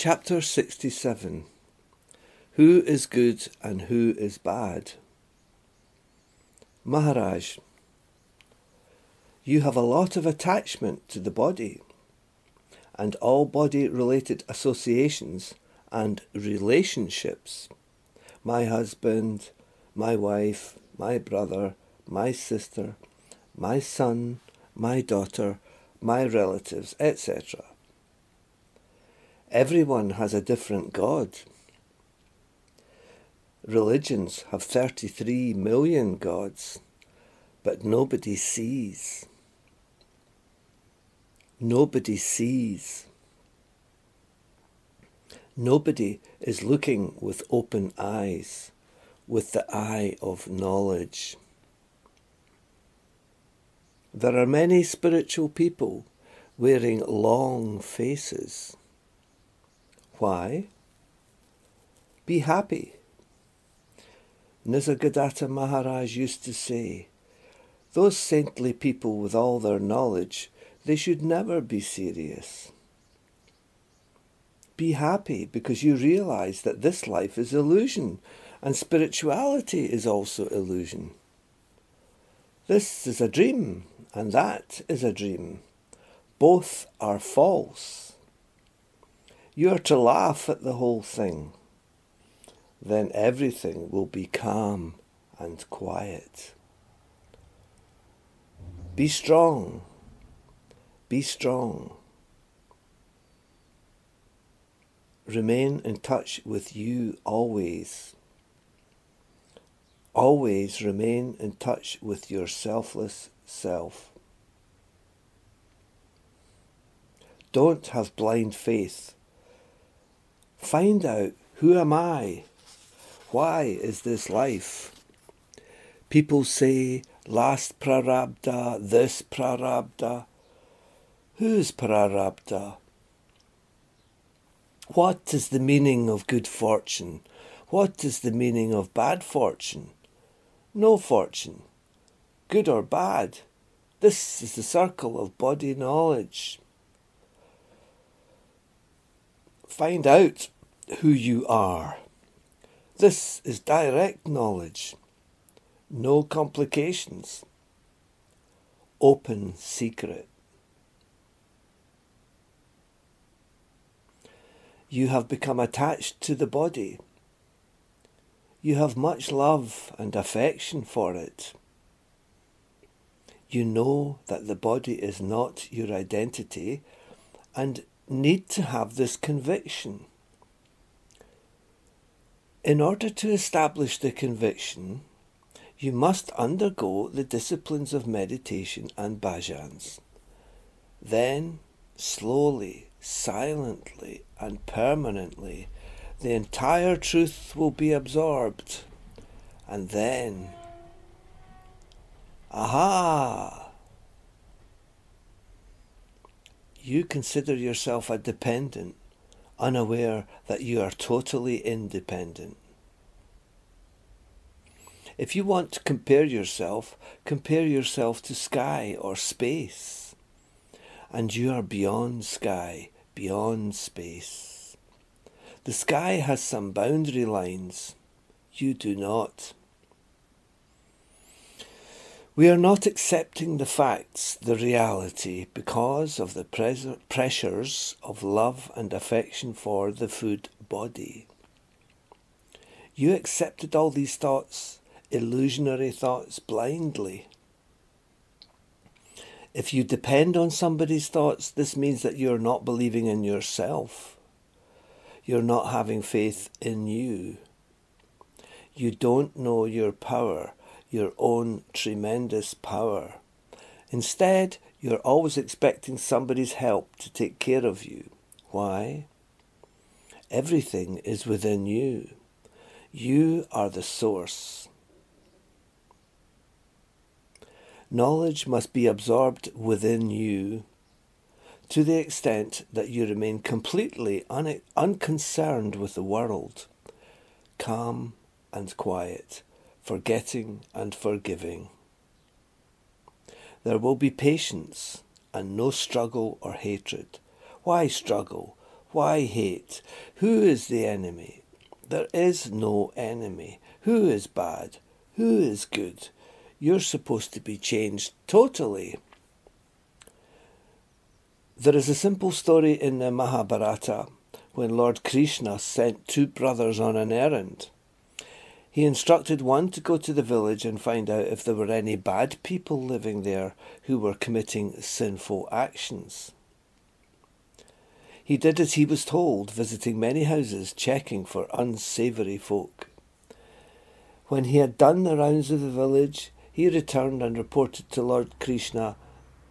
Chapter 67. Who is good and who is bad? Maharaj, you have a lot of attachment to the body, and all body-related associations and relationships. My husband, my wife, my brother, my sister, my son, my daughter, my relatives, etc. Everyone has a different God. Religions have 33 million gods, but nobody sees. Nobody sees. Nobody is looking with open eyes, with the eye of knowledge. There are many spiritual people wearing long faces. Why? Be happy. Nisargadatta Maharaj used to say, those saintly people with all their knowledge, they should never be serious. Be happy because you realize that this life is illusion and spirituality is also illusion. This is a dream and that is a dream. Both are false. You are to laugh at the whole thing. Then everything will be calm and quiet. Be strong. Be strong. Remain in touch with you always. Always remain in touch with your selfless self. Don't have blind faith. Find out, who am I? Why is this life? People say, last prarabdha, this prarabdha. Whose prarabdha? What is the meaning of good fortune? What is the meaning of bad fortune? No fortune. Good or bad. This is the circle of body knowledge. Find out who you are. This is direct knowledge. No complications. Open secret. You have become attached to the body. You have much love and affection for it. You know that the body is not your identity and need to have this conviction. In order to establish the conviction, you must undergo the disciplines of meditation and bhajans. Then, slowly, silently and permanently, the entire truth will be absorbed. And then, aha! You consider yourself a dependent, unaware that you are totally independent. If you want to compare yourself to sky or space. And you are beyond sky, beyond space. The sky has some boundary lines. You do not. We are not accepting the facts, the reality, because of the pressures of love and affection for the food body. You accepted all these thoughts, illusionary thoughts, blindly. If you depend on somebody's thoughts, this means that you're not believing in yourself. You're not having faith in you. You don't know your power, your own tremendous power. Instead, you're always expecting somebody's help to take care of you. Why? Everything is within you. You are the source. Knowledge must be absorbed within you to the extent that you remain completely unconcerned with the world, calm and quiet, forgetting and forgiving. There will be patience and no struggle or hatred. Why struggle? Why hate? Who is the enemy? There is no enemy. Who is bad? Who is good? You're supposed to be changed totally. There is a simple story in the Mahabharata when Lord Krishna sent two brothers on an errand. He instructed one to go to the village and find out if there were any bad people living there who were committing sinful actions. He did as he was told, visiting many houses, checking for unsavoury folk. When he had done the rounds of the village, he returned and reported to Lord Krishna,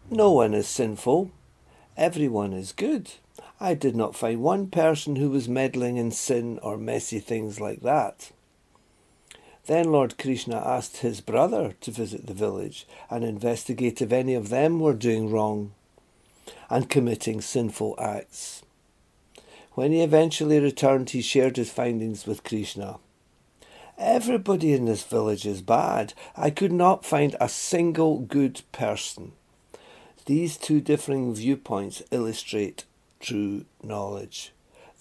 "No one is sinful. Everyone is good. I did not find one person who was meddling in sin or messy things like that." Then Lord Krishna asked his brother to visit the village and investigate if any of them were doing wrong and committing sinful acts. When he eventually returned, he shared his findings with Krishna. "Everybody in this village is bad. I could not find a single good person." These two differing viewpoints illustrate true knowledge.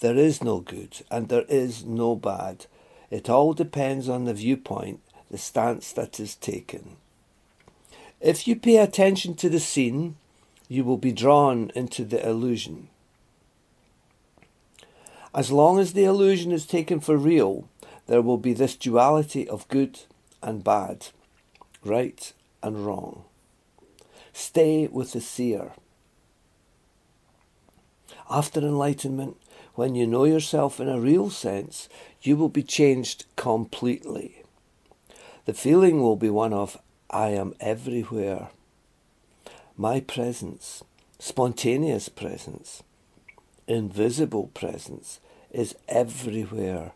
There is no good and there is no bad. It all depends on the viewpoint, the stance that is taken. If you pay attention to the scene, you will be drawn into the illusion. As long as the illusion is taken for real, there will be this duality of good and bad, right and wrong. Stay with the seer. After enlightenment, when you know yourself in a real sense, you will be changed completely. The feeling will be one of, I am everywhere. My presence, spontaneous presence, invisible presence, is everywhere,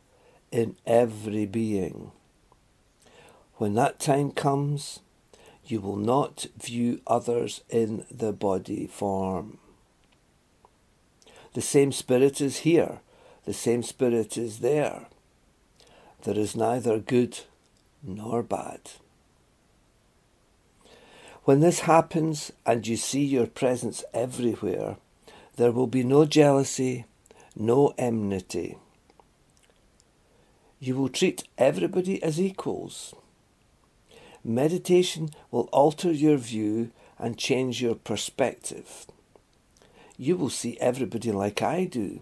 in every being. When that time comes, you will not view others in the body form. The same spirit is here, the same spirit is there. There is neither good nor bad. When this happens and you see your presence everywhere, there will be no jealousy, no enmity. You will treat everybody as equals. Meditation will alter your view and change your perspective. You will see everybody like I do.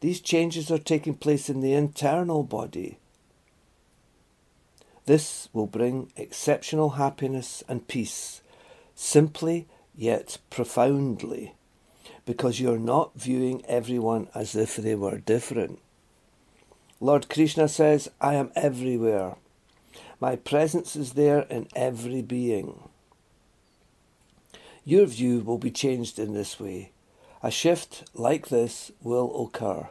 These changes are taking place in the internal body. This will bring exceptional happiness and peace, simply yet profoundly, because you're not viewing everyone as if they were different. Lord Krishna says, I am everywhere. My presence is there in every being. Your view will be changed in this way. A shift like this will occur.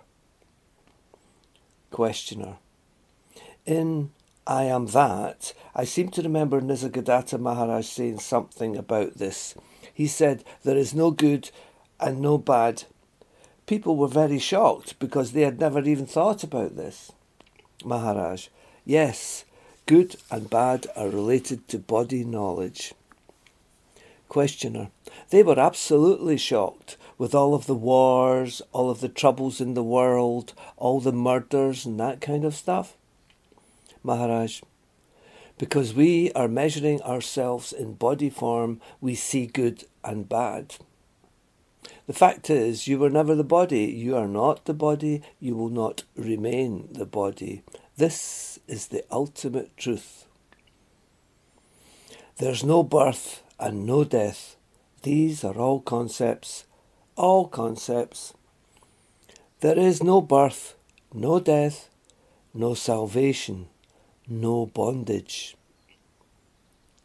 Questioner. In I am that, I seem to remember Nisargadatta Maharaj saying something about this. He said, there is no good and no bad. People were very shocked because they had never even thought about this. Maharaj. Yes, good and bad are related to body knowledge. Questioner. They were absolutely shocked with all of the wars, all of the troubles in the world, all the murders and that kind of stuff. Maharaj. Because we are measuring ourselves in body form, we see good and bad. The fact is, you were never the body. You are not the body. You will not remain the body. This is the ultimate truth. There's no birth and no death. These are all concepts. All concepts. There is no birth, no death, no salvation, no bondage.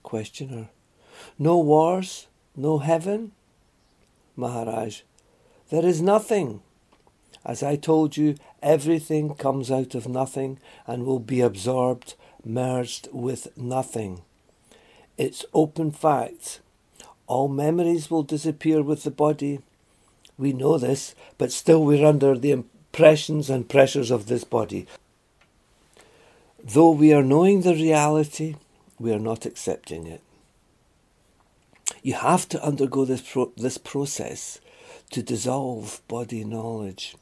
Questioner. No wars, no heaven? Maharaj. There is nothing. As I told you, everything comes out of nothing and will be absorbed, merged with nothing. It's open fact. All memories will disappear with the body. We know this, but still we're under the impressions and pressures of this body. Though we are knowing the reality, we are not accepting it. You have to undergo this process to dissolve body knowledge.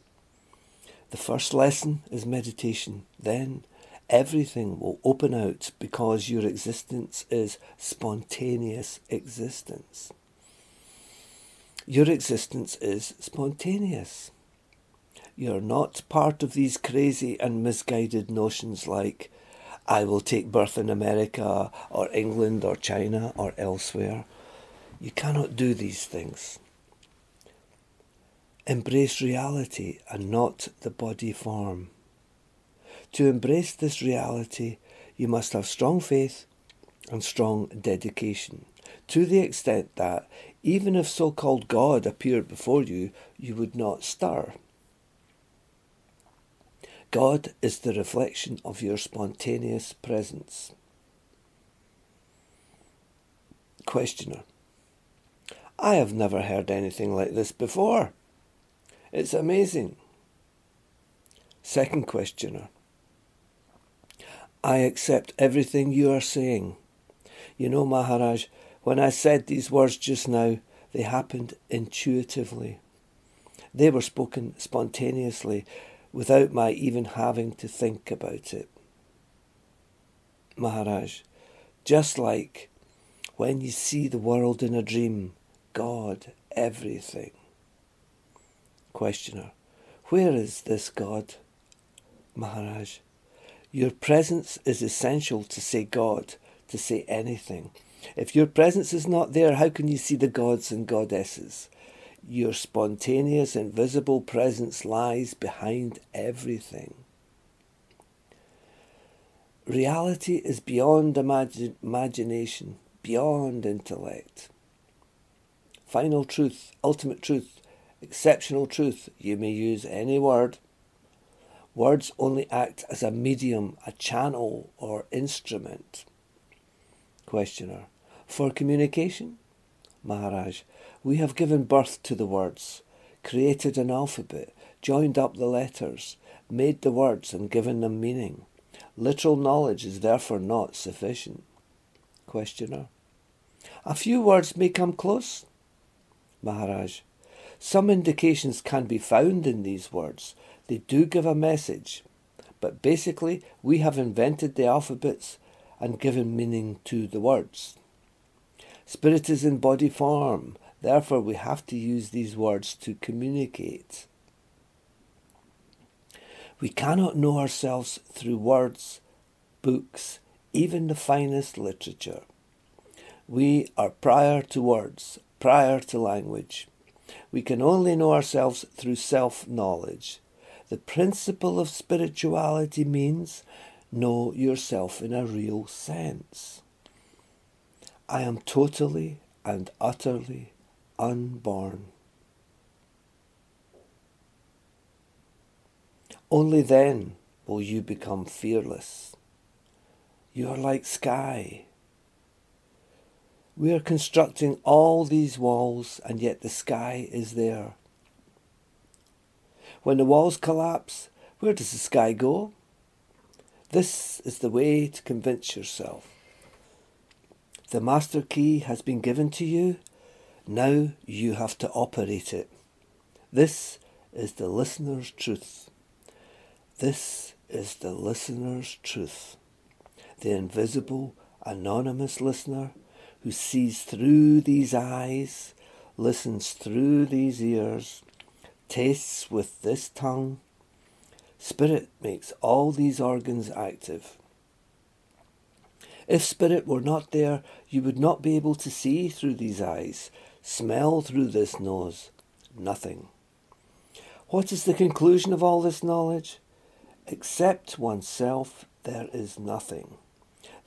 The first lesson is meditation. Then everything will open out because your existence is spontaneous existence. Your existence is spontaneous. You're not part of these crazy and misguided notions like, I will take birth in America or England or China or elsewhere. You cannot do these things. Embrace reality and not the body form. To embrace this reality, you must have strong faith and strong dedication, to the extent that even if so-called God appeared before you, you would not stir. God is the reflection of your spontaneous presence. Questioner: I have never heard anything like this before. It's amazing. Second questioner: I accept everything you are saying. You know, Maharaj, when I said these words just now, they happened intuitively. They were spoken spontaneously, without my even having to think about it. Maharaj, just like when you see the world in a dream, God, everything. Questioner: where is this God? Maharaj, your presence is essential to say God, to say anything. If your presence is not there, how can you see the gods and goddesses? Your spontaneous, invisible presence lies behind everything. Reality is beyond imagination, beyond intellect. Final truth, ultimate truth, exceptional truth. You may use any word. Words only act as a medium, a channel or instrument. Questioner: for communication? Maharaj, we have given birth to the words, created an alphabet, joined up the letters, made the words and given them meaning. Literal knowledge is therefore not sufficient. Questioner: a few words may come close. Maharaj, some indications can be found in these words. They do give a message, but basically we have invented the alphabets and given meaning to the words. Spirit is in body form, therefore we have to use these words to communicate. We cannot know ourselves through words, books, even the finest literature. We are prior to words, prior to language. We can only know ourselves through self-knowledge. The principle of spirituality means know yourself in a real sense. I am totally and utterly unborn. Only then will you become fearless. You are like sky. We are constructing all these walls, and yet the sky is there. When the walls collapse, where does the sky go? This is the way to convince yourself. The master key has been given to you. Now you have to operate it. This is the listener's truth. This is the listener's truth. The invisible, anonymous listener who sees through these eyes, listens through these ears, tastes with this tongue. Spirit makes all these organs active. If spirit were not there, you would not be able to see through these eyes, smell through this nose. Nothing. What is the conclusion of all this knowledge? Except oneself, there is nothing.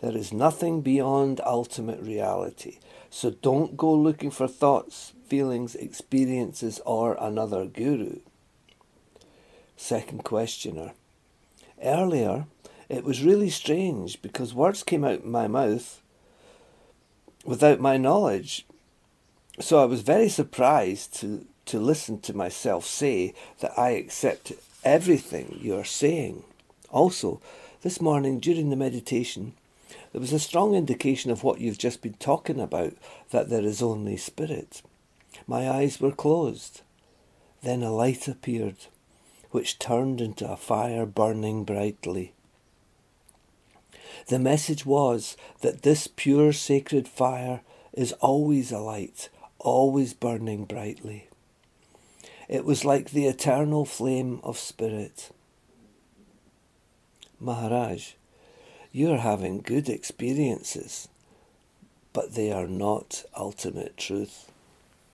There is nothing beyond ultimate reality. So don't go looking for thoughts, feelings, experiences, or another guru. Second questioner. Earlier, it was really strange because words came out of my mouth without my knowledge. So I was very surprised to listen to myself say that I accept everything you are saying. Also, this morning during the meditation, there was a strong indication of what you've just been talking about, that there is only spirit. My eyes were closed. Then a light appeared, which turned into a fire burning brightly. The message was that this pure sacred fire is always a light, always burning brightly. It was like the eternal flame of spirit. Maharaj, you are having good experiences, but they are not ultimate truth.